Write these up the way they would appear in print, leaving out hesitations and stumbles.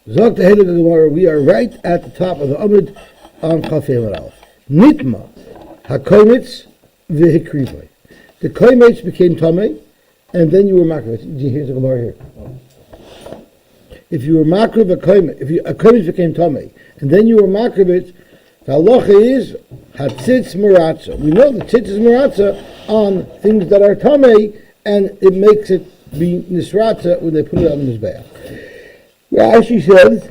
Zok the Heilige Gemara, we are right at the top of the Amud on Chafei Aleph. Nitma, hakomitz v'hikrivai. The komitz became tamei, and then you were makriv. Here's the Gemara here. If you were makriv a komitz became tamei, and then you were makriv it, the halacha is hatzitz meratzeh. We know the tzitz is meratzeh on things that are tamei, and it makes it be nisratzeh when they put it on the mizbeach. Rashi says,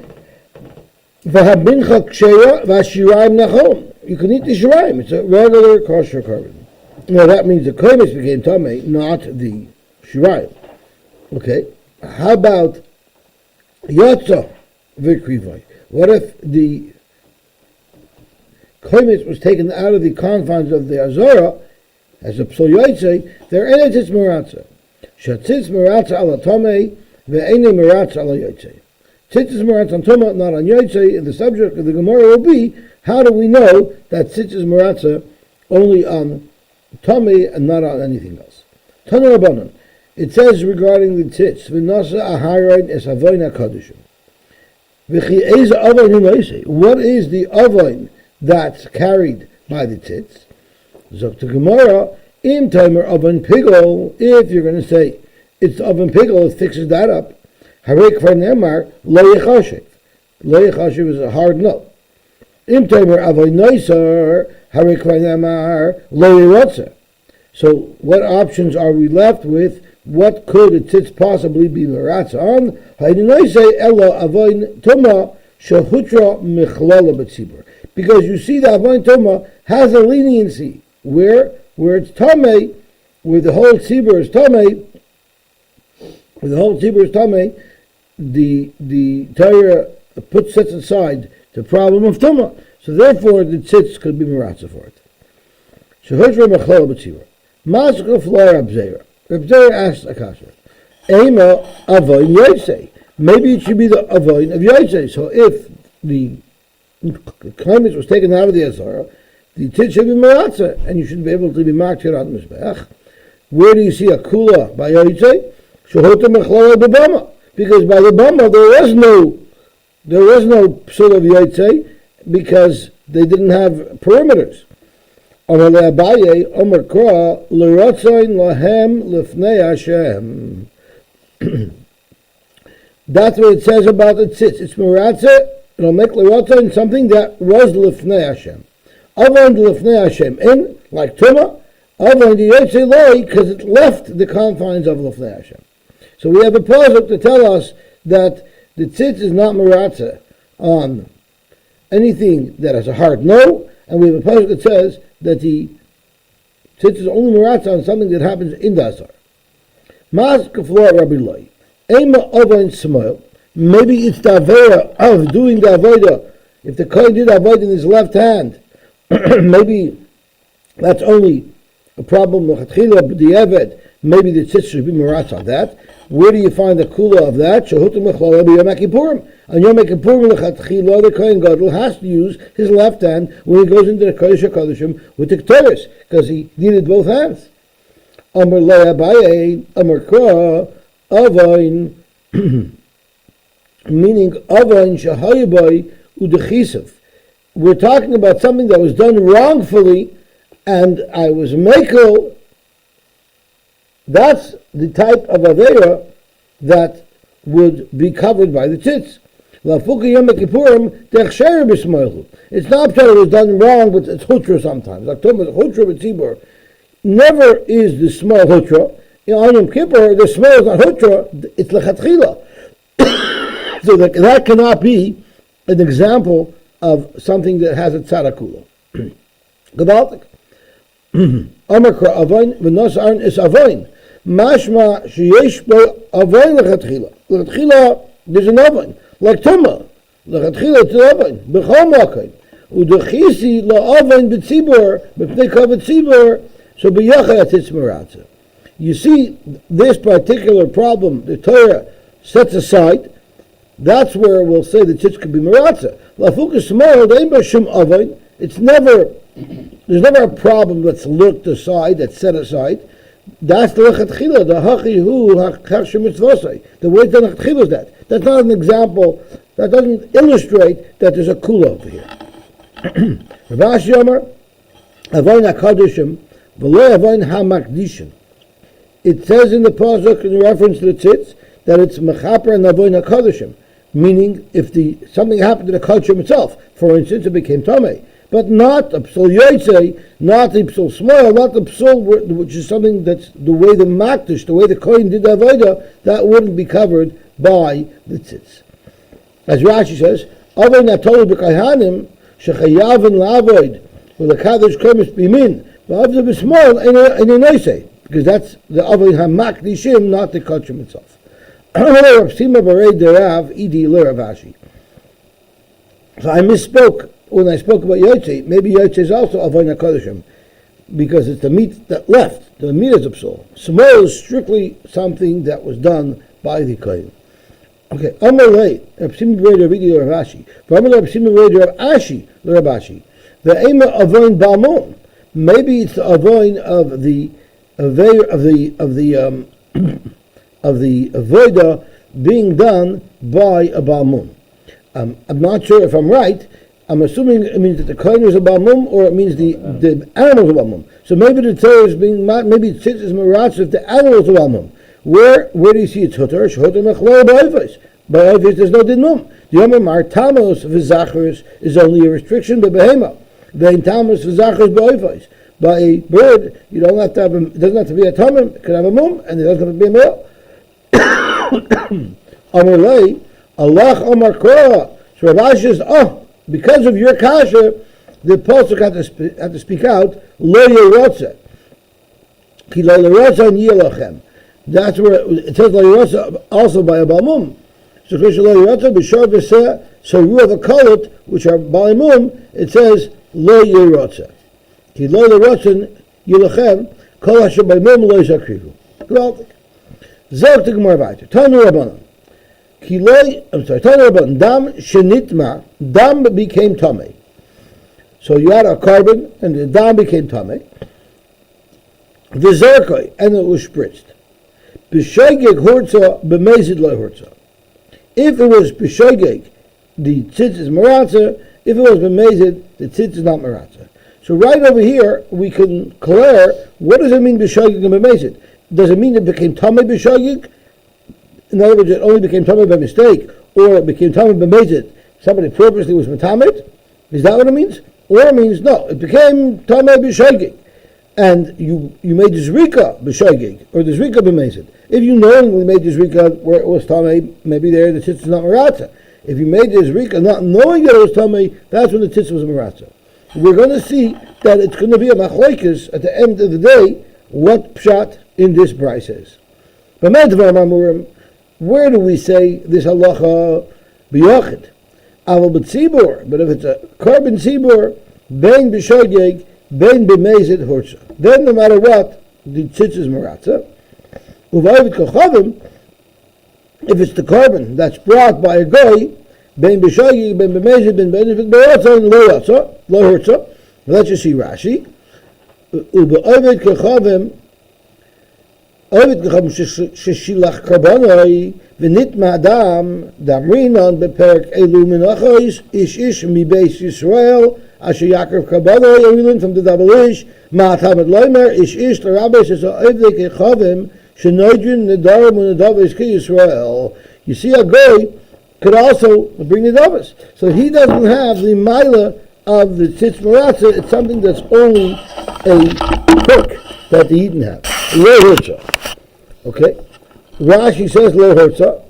"V'habincha ksheya v'ashirayim nachon." You can eat the shirayim. It's a regular kosher carbon. Now that means the komitz became tamei, not the shirayim. Okay. How about yotza v'krivai? What if the komitz was taken out of the confines of the azara as a psul yotzei? There ain't tzitz meratzeh. Shatzitz meratzeh ala tamei ve'enei meratzeh ala yotzei. Tzitz is meratzeh on Tumah, not on Yosy, and the subject of the Gemara will be, how do we know that tzitz is meratzeh only on Tumah and not on anything else? Tanu Rabbanan, it says regarding the tzitz, v'nasa aharon es avoin hakadoshim. V'chi eza avoin hu Yosy. What is the avoin that's carried by the tzitz? Zok the Gemara, im timer avoin pigol, if you're going to say it's avoin pigol, it fixes that up. Harek for Nemar, lo yechashiv. Lo yechashiv is a hard no. Im tamer avoy noiser, harek for Nemar, lo yeratzeh. So what options are we left with? What could a tzitz possibly be meratzeh on? Haydi noisei elo avoy tuma shehutra michlala b'tzibur. Because you see the avoy tuma has a leniency where it's tamei, where the whole tzibur is tamei, the Torah sets aside the problem of Tumah. So therefore the tzitz could be meratzeh for it. Shehutra mechlala b'tzibur. Maskef lo Reb Zera. Reb Zera asks Akasha, Ema avoin Yosy. Maybe it should be the avoin of Yosy. So if the komitz was taken out of the azara, the tzitz should be meratzeh, and you should be able to be marked here on the mizbeach. Where do you see a kula by Yosy? Shehutra mechlala b'bama. Because by the Bama there was no psul of Yosy because they didn't have perimeters. Amar le'Abaye, Amar Kra, l'ratzayin lahem lifnei Hashem. That's what it says about the tzitz. It's meratzeh, it'll make l'ratzayin something that was lifnei Hashem. Avon lifnei Hashem, in, like Tumah, Avon the Yosy loi, because it left the confines of lifnei Hashem. So we have a pasuk to tell us that the tzitz is not meratzeh on anything that has a hard no, and we have a pasuk that says that the tzitz is only meratzeh on something that happens in the azar. Mas kaflo Rabbi Loi, ema avoin smoil. Maybe it's the avera of doing the avodah. If the kohen did avodah in his left hand, maybe that's only a problem of chatchila b'diavad. Maybe the tzitz should be meratzeh on that. Where do you find the kula of that? Shehutim mechlala b'yom kippurim. On Yom Kippurim lechatchila, the kohen gadol has to use his left hand when he goes into the kodesh hakodeshim with the ketores, because he needed both hands. Amar le'abaye, amar kra, avayin, meaning avayin shahayabai udechisav. We're talking about something that was done wrongfully, and I was mekel. That's the type of avera that would be covered by the tzitz. It's not that it was done wrong, but it's hutra sometimes. Like Thomas, hutra b'tzibur. Never is the small hutra. On Yom Kippur, the small is not hutra, it's lechatchila. So that cannot be an example of something that has a tzarakula. Gewaltig. Amakra avoin, v'nos aron is avoin. Mashma sheyesh bo avoin lechatchila. Lechatchila, there's an avoin. Like Tumah. Lechatchila, it's an avoin. B'chol makayim. Udechisi la'avoin b'tzibur, b'pnei kol b'tzibur, so b'yachad it's meratzeh. You see, this particular problem, the Torah sets aside. That's where we'll say the tzitz could be meratzeh. Lafukas small, they shum avoin. It's never, there's never a problem that's looked aside, that's set aside. That's the lechatchila, the hachi hu hachar shemitzvosai. The word lechatchila is that. That's not an example That doesn't illustrate that there's a kula over here. Rav Ashi Amar, Avoin HaKadoshim, V'lo Avoin HaMakdishim. It says in the pasuk in reference to the tzitz that it's mechaper and Avoin HaKadoshim, meaning if something happened to the Kodesh itself, for instance, it became tamei. But not a psul yotzei, not the psul small, not the psul which is something that's the way the makdish, the way the kohen did the avodah, that wouldn't be covered by the tzitz. As Rashi says, Avay natolu b'kahanim shechayavin la'avoid v'lekadosh komis bimin v'avda b'small in a noisei, because that's the Avay hamakdishim, not the kodesh itself. So I misspoke when I spoke about Yosy. Maybe Yosy is also Avoin HaKadoshim, because it's the meat that left. The meat is a psul. Small is strictly something that was done by the kohen. Okay, Amalei, Rapsim Breder Vidi Ravashi. Amalei Rapsim Breder Ashi Rabashi. The Ema Avoin Balmon. Maybe it's the Avoin of the avodah being done by a balmum. I'm not sure if I'm right. I'm assuming it means that the kohen is a balmum, or it means the animal is a balmum. So maybe the Torah is maybe Tzitz is Meratzeh if the animal is a balmum. Where do you see it's hutter? Hutter mechlor ba'ovis. Ba'ovis there's no dinum. The Yom Tamos v'zachers is only a restriction, but behema. Vein Tamos v'zachers ba'ovis. By a bird, you don't have to have it doesn't have to be a tamim. It can have a mum, and it doesn't have to be a male. Amalei, Allah Omar Korah. So Rav Ashi says, because of your kasha, the pasuk had to speak out, Lo Yeratzeh. Ki Lo Yeratzeh Yilachem. That's where it says Lo Yeratzeh also by a balmum. So Krish Lo Yeratzeh b'shar v'seh, so Ruach HaKolot, which are balmum, it says Lo Yeratzeh. Ki Lo Yeratzeh Yilachem, Kol Hashem balmum Lo Yisakrivu. Gewaltig. Zog the Gemara weiter. Tanu Rabbanan. Tanu Rabbanan. Dam shenitma. Dam became tamei. So you had a carbon, and the dam became tamei. V'zerkoi, and it was spritzed. B'shogeg hurtza, b'mezid lo hurtza. If it was b'shogeg, the tzitz is meratzeh. If it was b'mezid, the tzitz is not meratzeh. So right over here, we can clear, what does it mean b'shogeg and b'mezid? Does it mean it became tamei b'shogeg? In other words, it only became tamei by mistake, or it became tamei b'mezid. Somebody purposely was metamet. Is that what it means? Or it means no, it became tamei b'shogeg, and you made the zrika b'shogeg or the zrika b'mezid. If you knowingly made the zrika where it was tamei, maybe there the tzitz is not meratzeh. If you made the zrika not knowing that it was tamei, that's when the tzitz was meratzeh. We're going to see that it's going to be a machlokes at the end of the day. What pshat in this brayse is. But where do we say this halacha b'yochid? Aval b'tzibur, but if it's a carbon tzibur, bein b'shogeg, bein b'mezid hurtza. Then no matter what, the tzitz is meratzeh. Uvayvit kochavim, if it's the carbon that's brought by a goy, bein b'shogeg, bein b'mezid, bein b'mezid b'meratzeh, and lo yatza, lo hurtza. Let's just see Rashi. Uvayvit kochavim, Ovid gecham sheshilach karbonoi v'nitma adam damrinon beperek elu menachos ish mibeis Yisrael asher Yaakov karbonoi. We learn from the double ish ma'atamet loimer ish the rabbi says ovid gechavim shenoidrin nedarim u'nedavis ki Yisrael. You see, a goy could also bring nedavos, so he doesn't have the mila of the tzitz meratzeh. It's something that's only a perk that the Eden have. Lo hurtza. Okay, Rashi says lo hurtza.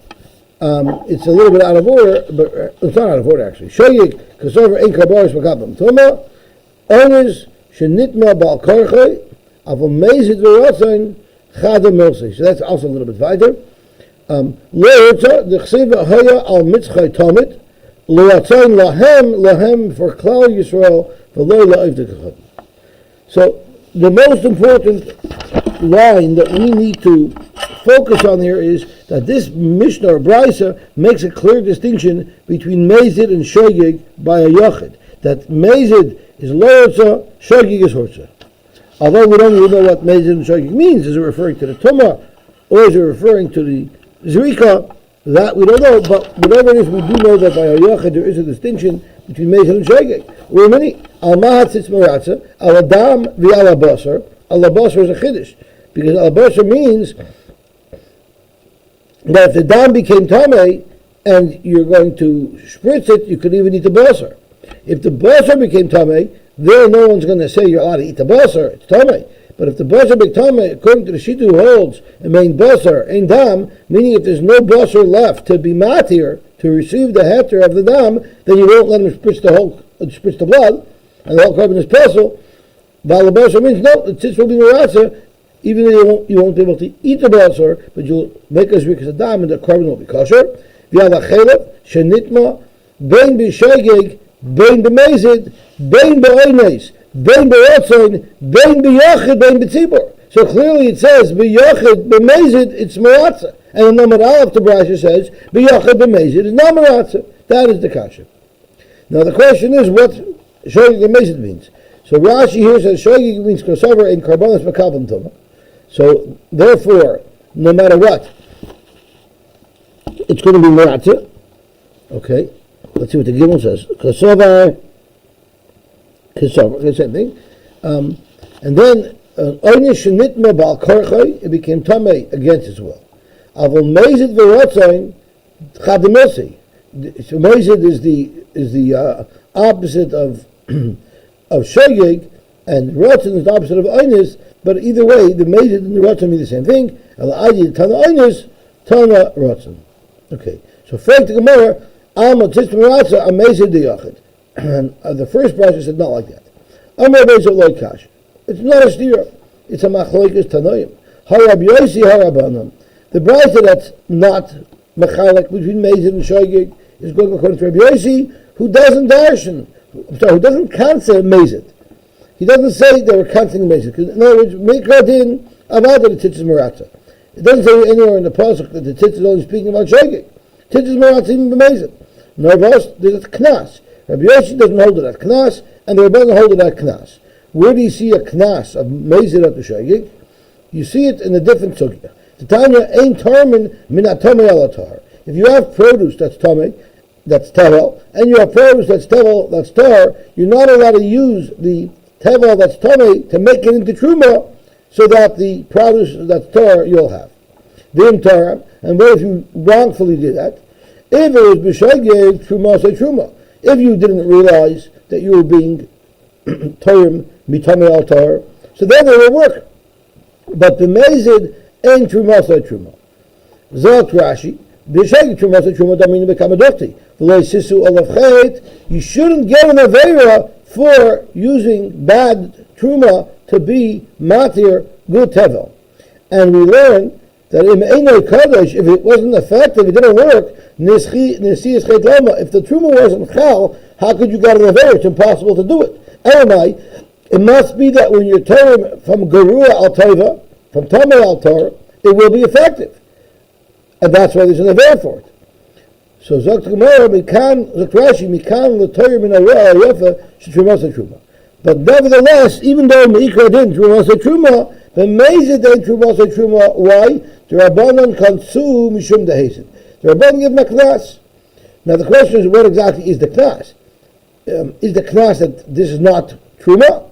It's a little bit out of order, but it's not out of order actually. Shoyig kasover ein kabaris makabam toma onis shenitma bal korchei avol mezid v'rotzain chada milsi. So that's also a little bit weiter. Lo hurtza the chsiva haya al mitzchay tomit lo yatzain lahem for klal Yisrael v'lo la'ivdekachad. So the most important line that we need to focus on here is that this Mishnah or Brisa makes a clear distinction between Mezid and Shogeg by a Yochid. That Mezid is Lo Hurtza, Shogeg is Hurtza. Although we don't really know what Mezid and Shogeg means, is it referring to the Tumah or is it referring to the Zrika? That we don't know, but whatever it is, we do know that by Hayachid there is a distinction between Mezid and Shogeg. We're many. Al Mahat Tzitz Meratzeh, Al Adam V'Al Basar. Al Basar is a Chiddush, because Al Basar means that if the dam became tamei and you're going to spritz it, you could even eat the basar. If the basar became tamei, there no one's going to say you're allowed to eat the basar, it's tamei. But if the basar became tamei, according to the Shita who holds a main basar, ein dam, meaning if there's no basar left to be matir, to receive the heter of the dam, then you won't let him spritz the blood, and the whole carbon is pesel. Val basar means no, the tzitz will be meratzeh, even though you won't be able to eat the basar, but you'll make us because the dam and the carbon will be kosher. V'al ha'chelev shenitma bein b'shogeg bein b'mezid bein b'oines bein b'rotzain bein b'yachid bein b'tzibur. So clearly it says b'yachid b'mezid it's meratzeh, and the number aleph the brasha says b'yachid b'mezid is not meratzeh. That is the kasha. Now the question is what shogeg b'mezid means. So Rashi here says shogeg means kosover in karbonos makabim tuma. So, therefore, no matter what, it's going to be Meratzeh. Okay, let's see what the Gimel says. Kosovar, same thing. And then, Oynish Shenitma Bal Korchoi, it became Tamei against his will. Avol Mezid V'Rotzain, Chadimosi. So Mezid is the opposite of Shogeg, and Rotzin is the opposite of Oynish. But either way, the Mezid and the Rotzen mean the same thing. Al-Adi, Tana Oynis, Tana Rotzen. Okay, so Frank the Gemara, Alma Tzitz Meratzeh, Amezid the Yachid. And the first brashah said not like that. Amar Beis Oloi Kash. It's not a stira. It's a machloikas Tanoim. Harab Yosy, Harabanan. The brashah that's not mechalek between Mezid and Shogeg is going according to Rabbi Yosy, who doesn't darshan, who doesn't cancel Mezid. He doesn't say they were counting Mezid. In other words, Mikra Din Avada the Tzitz is Meratzeh. It doesn't say anywhere in the pasuk that the Tzitz is only speaking about Shogeg. Tzitz is Meratzeh even b'Mezid. Narvos, there's a Knas. Rabbi Yossi doesn't hold it at Knas, and the Rebbe doesn't hold it at Knas. Where do you see a Knas of Mezid at the Shogeg? You see it in a different sugya. The Tanya ain't tarmin min atomei alatar. If you have produce that's tamei, that's tevel, and you have produce that's tevel, that's tar, you're not allowed to use the tevel that's tamei to make it into truma, so that the produce that's tar you'll have. Dim tar, and what if you wrongfully did that? If it was b'shogeg truma say truma. If you didn't realize that you were being torim mitamei al tar, so then it will work. But b'mezid ain't truma say truma. Zot Rashi b'shogeg truma say truma damini b'kamadoti. V'lo sisu olav chet. You shouldn't get an avera for using bad truma to be matir good tevel. And we learn that in Einay Kodesh, if it wasn't effective, it didn't work, Nisiyas Chet Lama, if the truma wasn't chal, how could you get an avera? It's impossible to do it. Elamai, it must be that when you're tearing from Gerua al Teva, from Tamei al Tar, it will be effective. And that's why there's an avera for it. So Zok Gemara, Zok Rashi, Mikan l'toyer min ha'roa ha'yofa shetruma truma. But nevertheless, even though Meikra didn't truma truma, the Mezid ain't truma truma. Why? The Rabbanon kansu mishum dehezid. The Rabbanon give him a knas. Now the question is, what exactly is the knas? Is the knas that this is not truma?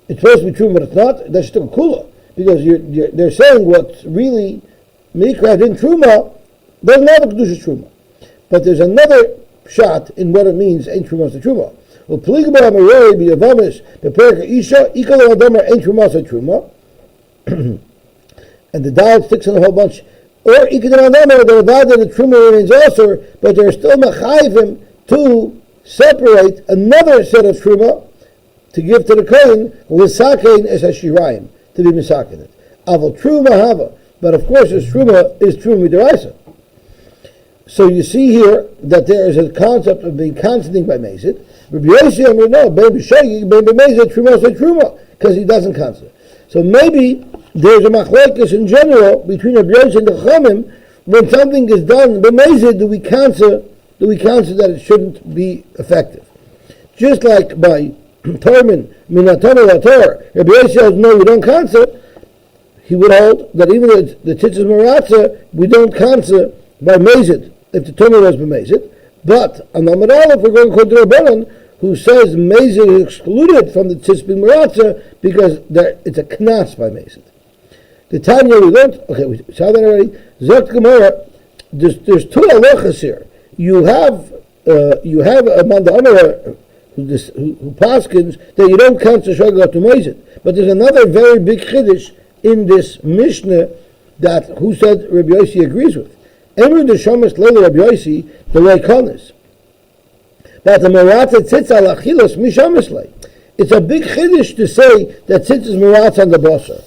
It's supposed to be truma, but it's not. That's still kula, because they're saying what's really Meikra didn't truma doesn't have a kedusha truma. But there's another shot in what it means, ain't truma truma. Well, Peligba Amarei b'Yavamis b'Perka Isha Ikal Adamar ain't truma truma, and the dial sticks on a whole bunch. Or Ikal Adamar the Avada the truma remains also, but they're still machayvim to separate another set of truma to give to the kohen l'sakein es hashirayim, to be misakein it. Aval truma hava, but of course this truma is truma midaraisa. So you see here that there is a concept of being consenting by Mezid. Rabbi Yossi Amar no, baby Shogeg, baby Mezid, truma say truma, because he doesn't consent. So maybe there's a machlokes in general between Rabbi Yossi and the Chachamim. When something is done by Mezid, do we cancel that it shouldn't be effective? Just like by Tormin Minatamei Lator, Rabbi Yossi says no, we don't cancel. He would hold that even the Tzitz Meratzeh, we don't cancel by Mezid, if the Tumah was b'Mezid. But on the Amud Aleph, we're going to quote the Rabbanan, who says Mezid is excluded from the Tzitz bin Meratzeh because it's a knas by Mezid. The Tanya we learned, okay, we saw that already. Zot Gemara, there's two halachas here. You have a Manda Amara who paskins that you don't count the Shagah to Mezid. But there's another very big chiddush in this Mishnah that who said Rabbi Yosy agrees with. Emru the Shomas Lele Rabbi Yosy the way Konis. That the Meratzeh Tzitz al Achilos Mishomas Le. It's a big chiddush to say that Tzitz is Meratzeh on the Basar.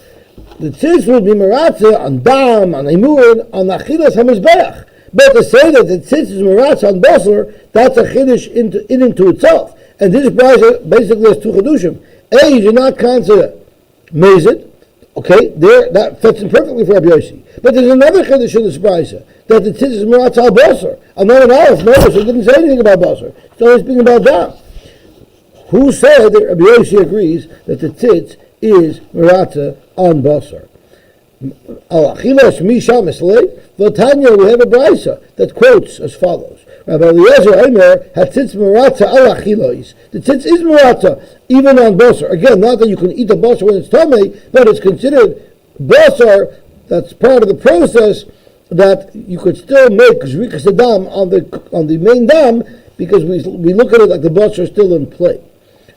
The Tzitz would be Meratzeh on Dam, on Emurin, on Achilas HaMizbeach. But to say that the Tzitz is Meratzeh on Basar, that's a chiddush into itself. And this brisa basically has two chidushim. A, you do not consider Mezid. Okay, there that fits in perfectly for Rabbi Yosy. But there's another chiddush in this brisa that the Tzitz is Meratzeh al Basar. And then notice it didn't say anything about Basar. It's only speaking about Dam. Who said that Rabbi Yosy agrees that the Tzitz is Meratzeh on Basar? Al Achilas Misham Eslei. V'Tanya, we have a brisa that quotes as follows: Rabbi Eliezer Omer had Tzitz Meratzeh al Achilos. The Tzitz is Meratzeh even on Basar. Again, not that you can eat the Basar when it's Tamei, but it's considered Basar. That's part of the process that you could still make Zrikas Dam on the main dam because we look at it like the Basar is still in play.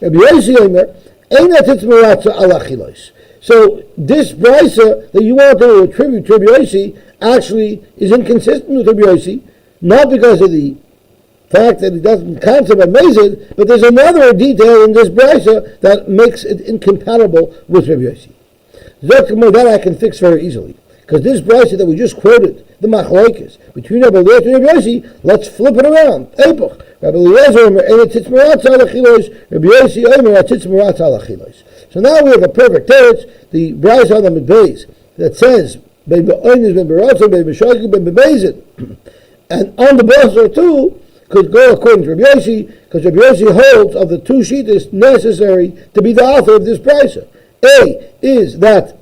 Rabbi Yosy Omer Eina Tzitz Meratzeh al Achilos. So this brisa that you want to attribute to Rabbi Yosy actually is inconsistent with Rabbi Yosy, not because of the fact that it doesn't concept of Mezid, but there's another detail in this brisa that makes it incompatible with Rabbi Yosy. That I can fix very easily, because this brisa that we just quoted, the machlokes between Rabbi Eliezer and Rabbi Yosy, let's flip it around. Epoch. Rabbi Eliezer Omer Tzitz Meratzeh al Achilos, Rabbi Yosy Omer Tzitz Meratzeh al Achilos. So now we have a perfect teretz, the brisa on the Midbeis that says Ben Ba'onis, Ben Meratzeh, Ben B'shagig, Ben B'mezid, and on the Basar too could go according to Rabbi Yosy, because Rabbi Yosy holds of the two shittas necessary to be the author of this brisa. A is that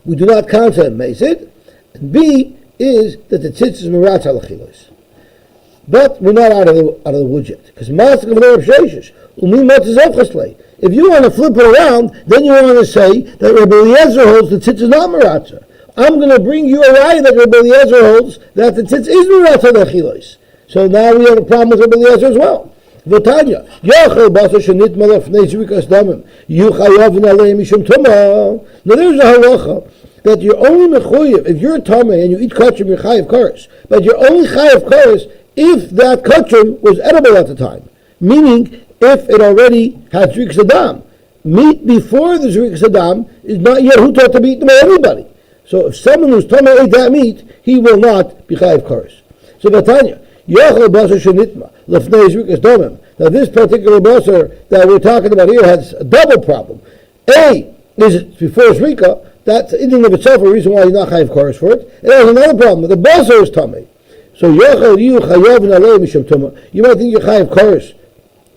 we do not count on Mezid, and B is that the Tzitz is Meratzeh al Achilos. But we're not out of the woods yet, because Masik of Rav Sheshes, Umi Motzes Efchaslei. If you want to flip it around, then you want to say that Rabbi Eliezer holds the Tzitz is not Meratzeh. I'm going to bring you a raya that Rabbi Eliezer holds that the Tzitz is Meratzeh al Achilos. So now we have a problem with Rabbi Eliezer as well. V'tanya, Yochel Basar Shenit Malaf Nei Zrikas Damim, Yuchayav Nalei Mishum Tumah. Now there's a halacha that you're only mechuyev if you're a tamei and you eat kachim, you're chayav kares. But you're only chayav kares if that kachim was edible at the time, meaning if it already had zrikas adam. Meat before the zrikas adam is not yet taught to be eaten by anybody. So if someone who's tamei ate that meat, he will not be chayav kares. So Batanya, Yochel Basar Shenitma Lefnei Zrikas Damim. Now this particular basar that we're talking about here has a double problem. A is it before zrika. That's in and of itself a reason why you're not chayav kares for it. And there's another problem. The basar is tamei. So Yochel you chayav nalei mishum tumah. You might think you're chayav kares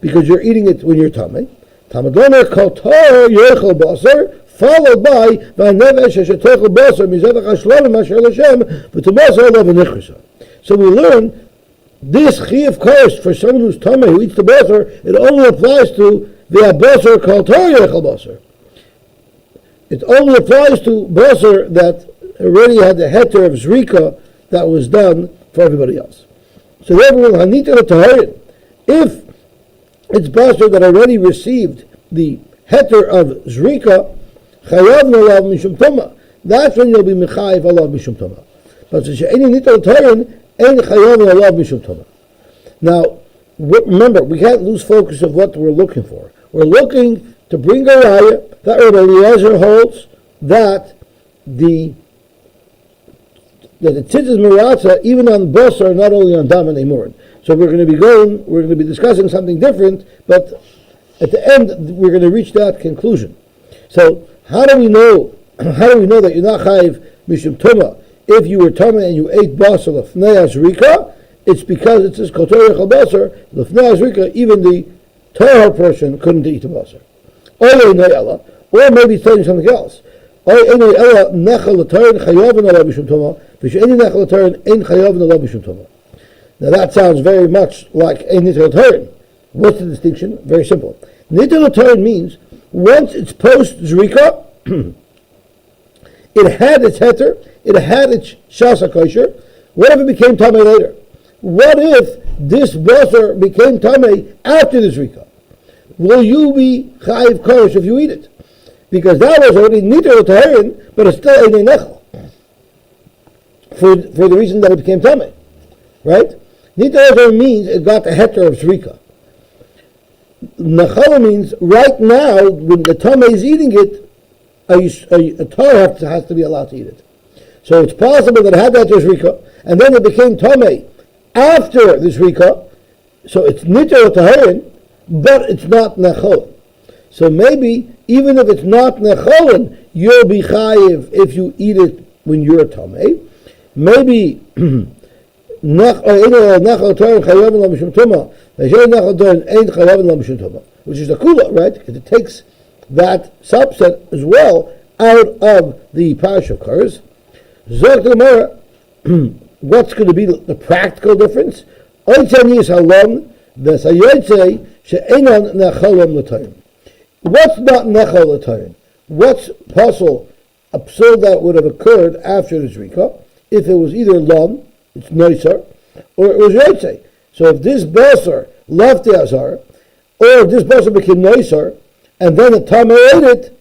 because you're eating it when you're tamei. Tamadomer kotar yochel basar, followed by v'nevesh shetochel basar mizevach hashlamim asher l'shem v'tubasar lo v'nichrisa. So we learn this chayav kares for someone who's tamei who eats the basar. It only applies to the basar kotar yochel basar. It only applies to basar that already had the heter of zrika that was done for everybody else. So therefore, if it's basar that already received the heter of zrika, chayav nalav mishum toma. That's when you'll be mechayiv alav mishum toma. But since you're nitel tayin, ein chayav nalav mishum toma. Now, remember, we can't lose focus of what we're looking for. We're looking to bring a raya that Rabbi Eliezer holds that the tzitz is Meratzeh even on basar, not only on dam and emurin. So we're going to be discussing something different, but at the end we're going to reach that conclusion. So how do we know that you're not chayiv mishum tuma if you were tama and you ate basar lefnei azrika? It's because it says kol torah yechal basar lefnei azrika. Even the tahor person couldn't eat the basar. Or maybe it's telling you something else. Now that sounds very much like a nitr l'torin. What's the distinction? Very simple. Nitr l'torin means once it's post zrika, it had its heter, it had its shasa kosher. What if it became tamei later? What if this basar became tamei after the zrika? Will you be chayiv kosher if you eat it? Because that was already nitr l'torin, but it's still a nechal. For the reason that it became tamei, right? Nitr l'torin means it got the heter of zrika. Nechala means right now when the tamei is eating it, a Torah has to be allowed to eat it. So it's possible that it had that zrika, and then it became tamei after the zrika, so it's nitr l'torin, but it's not nechala. So maybe even if it's not nechalin, you'll be chayiv if you eat it when you're tamei. Maybe which is the kula, right? Because it takes that subset as well out of the parish of Kars. What's going to be the practical difference? What's not nechal l'torin? What's possible, a psul that would have occurred after the zrika, if it was either lon, it's noisar, or it was yotzei. So if this basar left the azar, or this basar became noisar, and then the tamei ate it,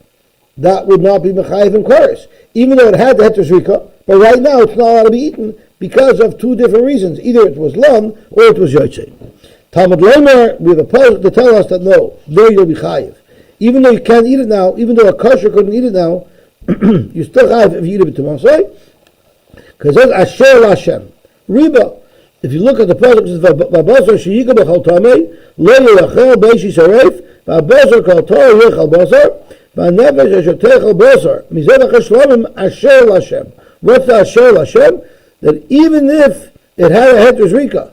that would not be mechayiv in chorus, even though it had the heter zrika. But right now it's not allowed to be eaten because of two different reasons: either it was lon or it was yotzei. Talmud Leimer, we have a pasuk to tell us that no, you'll be chayiv. Even though you can't eat it now, even though a kosher couldn't eat it now, you still chayiv if you eat it tomorrow. Because that's asher l'Hashem. Riba. If you look at the pasuk, it says v'abasar sheyiga b'chal tamei lo yilachel beishi saref v'abasar kol torah yichal basar v'nefesh asher techel basar mizevach hashlamim asher l'Hashem. What's the asher l'Hashem? That even if it had a heter zrika,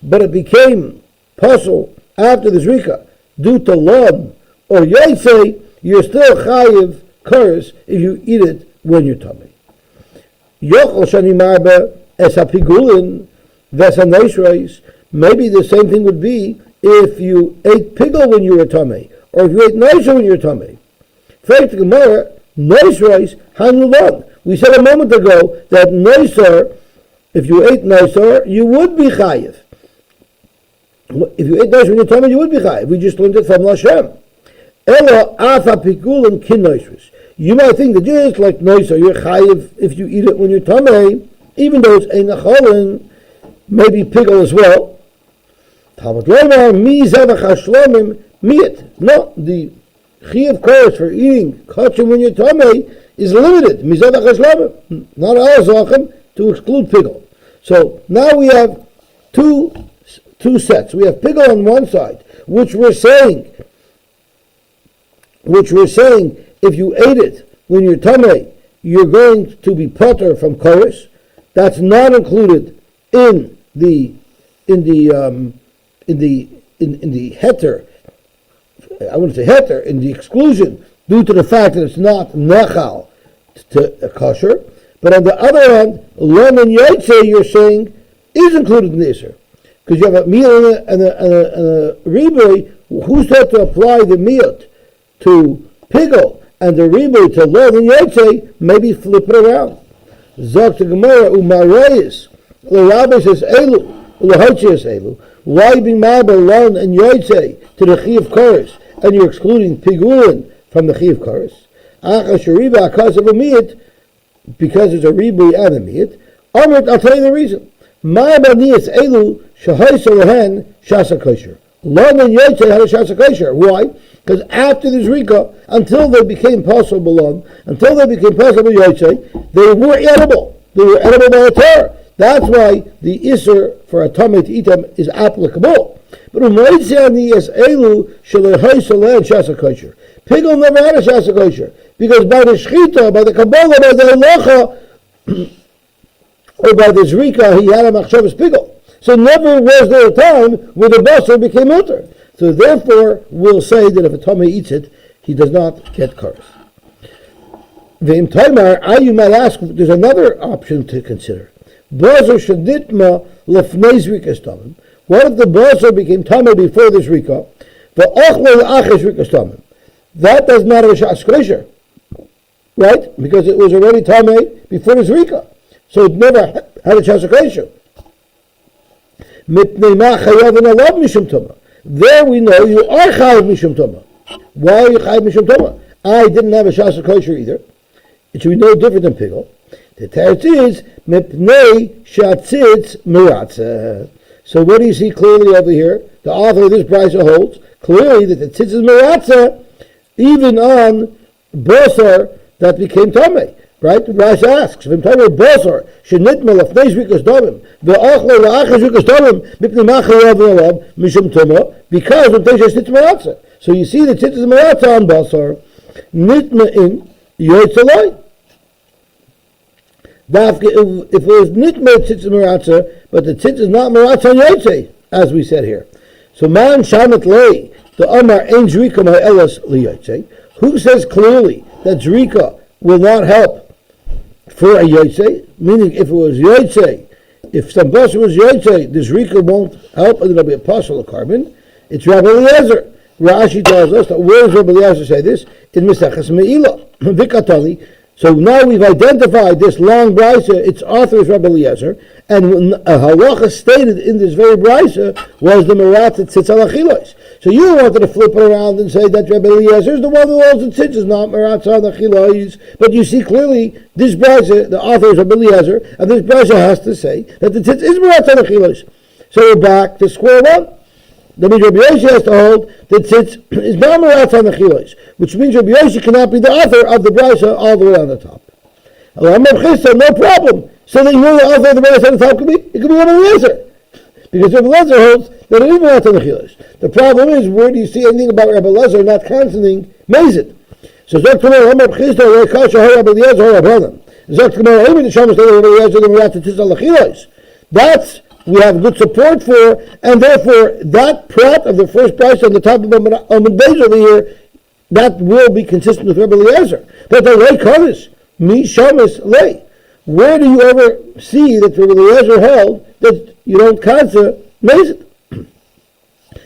but it became puzzle after the zrika due to lon or yotzei, you're still chayiv kurs if you eat it when you're tamei. Yochel shani marbe es hapigulin v'es ha'neisreis. Maybe the same thing would be if you ate pigul when you were tamei, or if you ate neisr when you were tamei. Faith Gemara, neisreis hanulon. We said a moment ago that neisr, if you ate neisr, you would be chayiv. If you ate neisr when you were tamei, you would be chayiv. We just learned it from Lashem. Ela af hapigulin kin neisreis. You might think that just like noiser, you're chayiv if you eat it when you're tamei, even though it's ein nechalin, maybe pigul as well. Talmud Leimer mi zevach hashlamim miet. No, the chiyuv kos for eating kachim when you're tamei is limited. Mi zevach hashlamim, not all zachem, to exclude pigul. So now we have two sets. We have pigul on one side, which we're saying if you ate it when you're tamei, you're going to be potter from chorus. That's not included in the heter. I wouldn't say heter, in the exclusion due to the fact that it's not nechal to a kosher. But on the other hand, lon and yotzei you're saying is included in the iser, because you have a meal and a ribui. Who's there to apply the meat to pigul? And the ribui to lon and yotzei, maybe flip it around. Zok to Gemara umarayis. The rabbi says elu, u'lehochias elu. Why be mabel lon and yotzei to the chiyuv chorus, and you're excluding pigulin from the chiyuv chorus? Achash riba akas of a meat, because it's a ribui and a meat. Amrit, I'll tell you the reason. Mabel niyas elu shahoysa lehen shasa kosher. Lon and yotzei had a shasa kosher. Why? Because after the zrika, until they became possible lon, until they became possible yotzei, they were edible. They were edible by the Torah. That's why the iser for a tamei to eat them is applicable. But pigul never had a shasa kosher, because by the shchita, by the kabbalah, by the halacha, or by the zrika, he had a machshavas pigul. So never was there a time where the basar became mutter. So therefore, we'll say that if a tamei eats it, he does not get kares. Ve'im Taimar, you might ask, there's another option to consider. Bozer shaditma lefnei zrikas tamim. What if the bozer became tamim before the zrika? Ve'ochle la'aches zrikas tamim. That does not have a shas kosher, right? Because it was already tamim before the zrika, so it never had a shas kosher. Mipnei ma chayav v'nalav mishum tuma. There we know you are chayav mishum tuma. Why are you chayav mishum tuma? I didn't have a shas kosher either. It should be no different than pigel. The teretz is mipnei shatzitz meratzeh. So what do you see clearly over here? The author of this brisa holds clearly that the tzitz is meratzeh even on bosar that became tamei. Right? The brisa asks, "V'im tamei bosar shenitma lefnei zrikas damim ve'ochle la'achas zrikas damim mipnei ma chayav v'nalav mishum tuma because of tzitz meratzeh." So you see the tzitz is meratzeh on bosar nitma in yotzalai. If it was nitma tzitz meratzeh, but the tzitz is not meratzeh on yotzei, as we said here. So man shamet lei the amar ein zrika ma'elas liyotzei. Who says clearly that zrika will not help for a yotzei? Meaning, if it was yotzei, if some person was yotzei, the zrika won't help, and it'll be a partial carbon. It's Rabbi Eliezer. Rashi tells us that where does Rabbi Eliezer say this? In Menachos Me'ilah. Vikatali. So now we've identified this long brisa, its author is Rabbi Eliezer, and a halacha stated in this very brisa was the Meratzeh tzitz al achilos. So you wanted to flip it around and say that Rabbi Eliezer is the one who holds the tzitz is not Meratzeh al achilos, but you see clearly this brisa, the author is Rabbi Eliezer, and this brisa has to say that the tzitz is Meratzeh al achilos. So we're back to square one. That means Rabbi Yosy has to hold that tzitz is not Meratzeh on the chilos, which means Rabbi Yosy cannot be the author of the brisa all the way on the top. No problem. So that you know the author of the brisa on the top could be Rabbi Eliezer, because Rabbi Eliezer holds that it is Meratzeh on the chilos. The problem is, where do you see anything about Rabbi Eliezer not canceling Mezid? So Zok Tamar Amar B'Chista Rekasha Rabbi Eliezer Rabbanan. Zok Tamar Amy the Shamas Rabbi Eliezer the Meratzeh tzitz al chilos. That's we have good support for, and therefore that prat of the first price on the top of Amud Beis over here, that will be consistent with Rabbi Eliezer. But the lay covers mi shamas lay. Where do you ever see that Rabbi Eliezer held that you don't cancel mezid?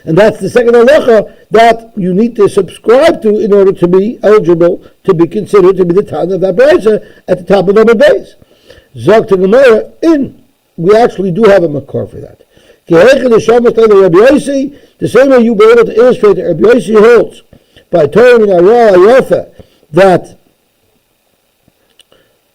And that's the second halacha that you need to subscribe to in order to be eligible to be considered to be the Tana of that brisa at the top of Amud Beis. Zok to Gemara in. We actually do have a makar for that. The same way you'll be able to illustrate that Rabbi Yosy holds by Torah in Arah Yofa that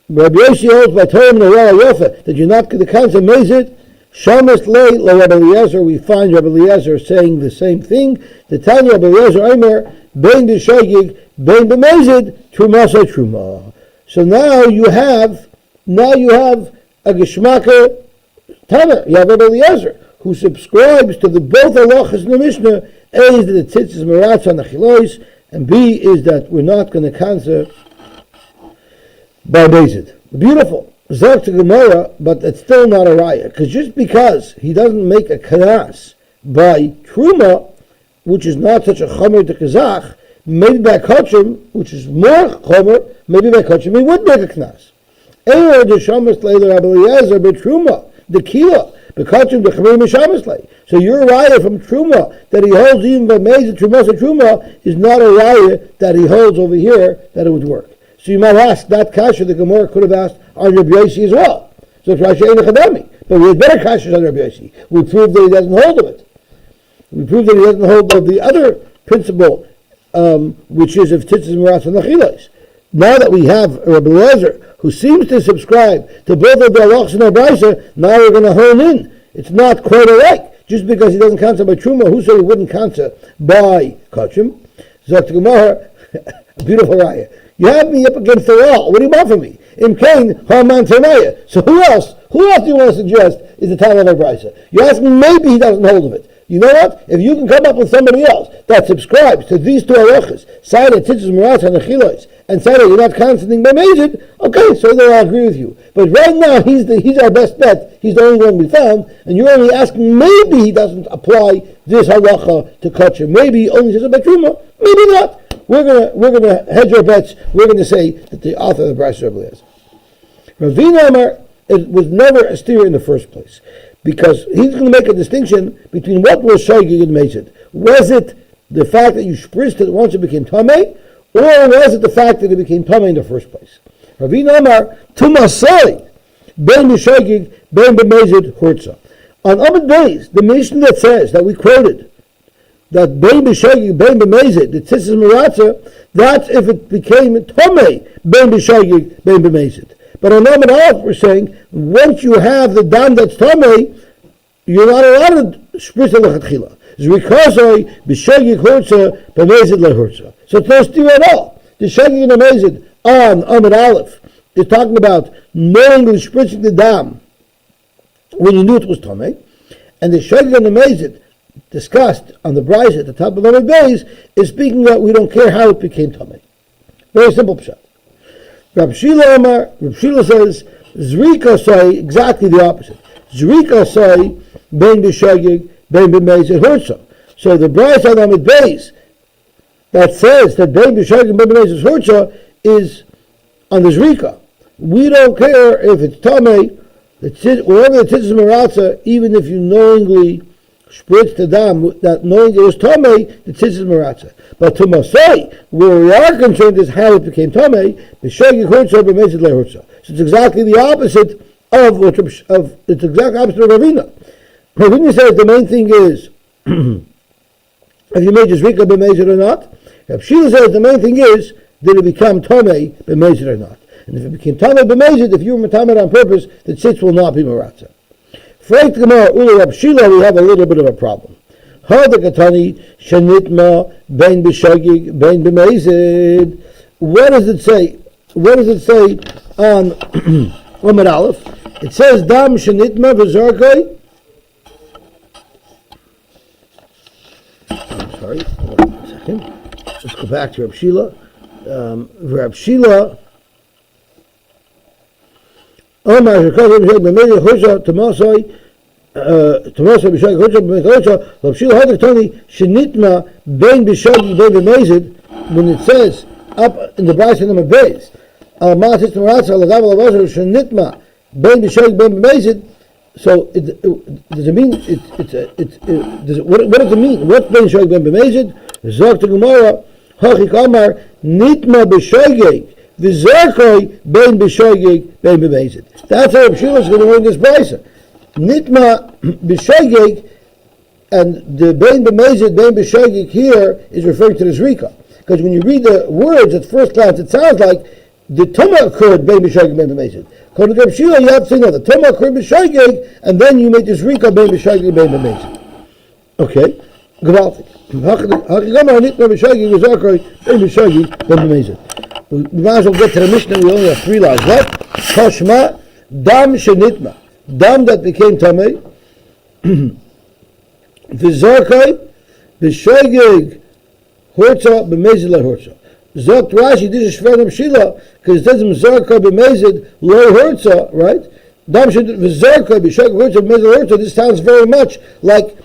Rabbi Yosy holds by Torah in Arah Yofa that you're not going to cancel mezid. Shamas lei la Rabbi Eliezer. We find Rabbi Eliezer saying the same thing. The Tanya Rabbi Eliezer Omer bein b'shogig bein b'mezid truma truma. So now you have a geshmaka Tana, you have Rabbi Eliezer, who subscribes to the both halachas in the Mishnah. A is that the tzitz is Meratzeh on the chilos, and B is that we're not going to cancel by Bezid. Beautiful. Zok to Gemara, but it's still not a raya, because just because he doesn't make a kanas by truma, which is not such a chomer to kazach, maybe by kachim, which is more chomer, maybe by kachim he would make a kanas. Eir de shamas leider Rabbi Eliezer by truma. The kila, because of the chamer mishamas. So your raya from truma that he holds even by mezid truma truma is not a raya that he holds over here that it would work. So you might ask that kasha the Gemara could have asked on Rabbi Yosy as well. So it's Rashi Ein Chadami, but we had better kashas on Rabbi Yosy. We proved that he doesn't hold of it. We proved that he doesn't hold of the other principle, which is of tzitz meratzeh and achilos. Now that we have Rabbi Eliezer, who seems to subscribe to both of the halachas and the brisa, now we're going to hone in. It's not quite alike. Just because he doesn't cancel by truma, who said he wouldn't cancel by kachim? Zok Gemara, a beautiful raya. You have me up against the wall. What do you want from me? Im kain haman tanaya. So who else do you want to suggest is the Tana of a brisa? You ask me, maybe he doesn't hold of it. You know what? If you can come up with somebody else that subscribes to these two halachas, say that tzitz meratzeh and achilos, and say that you're not canceling by mezid, okay, so then I'll agree with you. But right now, he's our best bet. He's the only one we found, and you're only asking, maybe he doesn't apply this halacha to kachim. Maybe he only says about truma. Maybe not. we're gonna hedge our bets. We're gonna say that the author of the Brisa is Rabbi Eliezer. Ravina Amar, it was never a steer in the first place, because he's going to make a distinction between what was Shogig and Mezid. Was it the fact that you spritzed it once it became Tameh, or was it the fact that it became Tameh in the first place? Ravina Amar, Tumasai, Ben B'Shogig, Ben B'Mezid, Hurtza. On Amud Beis, the mission that says, that we quoted, that Ben B'Shogig, Ben B'Mezid, the Tzitz is Meratzeh, that's if it became Tameh, Ben B'Shogig, Ben B'Mezid. But on Amud Aleph, we're saying, once you have the dam that's Tameh, you're not allowed to spritz it lechatchila. Zrikazoi, b'shogig hurtza, b'mezid lehurtza. So it's no steer at all. The shogig and the mezid on Amud Aleph is talking about knowingly spritzing the dam when you knew it was Tameh. And the shogig and the mezid discussed on the Brisa at the top of Amud Beis is speaking about we don't care how it became Tameh. Very simple pshat. Rab Shila says, Zrika say exactly the opposite. Zrika say, Ben b'shogig, Ben b'mezid hurtza. So the Brisa on Amud Beis that says that Ben b'shogig, Ben b'mezid hurtza is on the Zrika. We don't care if it's Tameh, wherever the Tzitz is Meratzeh, even if you knowingly spritz the dam, that knowing it was Tameh, the Tzitz is Meratzeh. But to Masai, where we are concerned is how it became Tameh, b'shogig hurtza, b'mezid lehurtza. So it's exactly the opposite of it's exactly opposite of Ravina. Ravina says the main thing is have you made Zrika b'mezid or not? Rab Shila says the main thing is did it become Tameh b'mezid or not? And if it became Tameh b'mezid, if you were Tameh on purpose, the Tzitz will not be Meratzeh. Freit Gemara Ula Rab Shila, we have a little bit of a problem. Hadakatani shenitma ben b'shogig ben b'mezid. What does it say? What does it say on Amud Aleph? It says dam shenitma v'zarkai. I'm sorry, hold on a second. Let's go back to Rab Shila. Rab Shila. Omar shekazim b'shogig b'mezid chusha tomasai. Tomasai b'shogig chusha b'mezid chusha. Rab Shila hadakatani shenitma ben b'shogig ben b'mezid. When it says up in the Brisa number Beis, so what does it mean? What does it mean? What's ben b'shogig ben b'mezid? Zok to Gemara, hachik amar nitma b'shogig v'zarkoi ben b'shogig ben b'mezid. That's how Reb Shila is going to learn this brisa. Nitma b'shogig, and the ben b'mezid ben b'shogig here is referring to the zrika, because when you read the words at first glance, it sounds like the Tumah occurred ben b'shogig ben b'mezid. According to Reb Shila, you have to say no. The Tumah occurred b'shogig, and then you make this Rika ben b'shogig ben b'mezid. Okay, gewaltig. Hachigamar nitma b'shogig v'zarkoi ben b'shogig ben b'mezid. We might as well get to the Mishnah. We only have 3 lines left. Toshma dam shenitma, dam that became Tameh. V'zarkoi b'shogig hurtza b'mezid lehurtza. Zokt Rashi, this is Shver Reb Shila, because it says Mzarka b'mezid lo hurtza, right? Dam v'zarka b'shogig hurtza b'mezid lo hurtza. This sounds very much like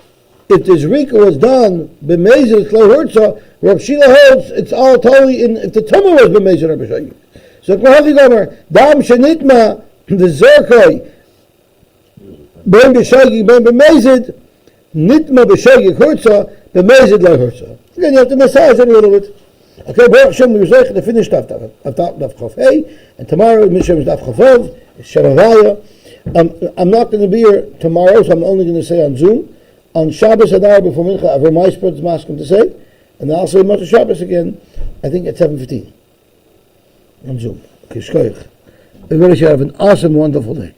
if this Rika was done b'mezid lo hurtza. Reb Shila holds it's all totally in if the Tumah was b'mezid or b'shogig. So K'havi Gomer dam shenitma v'zarka ben b'shogig ben b'mezid nitma b'shogig hurtza b'mezid lo hurtza. Again, you have to massage it a little bit. Okay, Baruch Hashem, we're going to finish Daf Chav Hey, and tomorrow Mishnah is Daf Chav Vav, it's Sharavaya. I'm not going to be here tomorrow, so I'm only going to say on Zoom. On Shabbos Adar before Mincha, I've heard my spread's masking to say, and then I'll say Motzei Shabbos again, I think at 7:15 on Zoom. Okay, shkoyach. Everybody should have an awesome, wonderful day.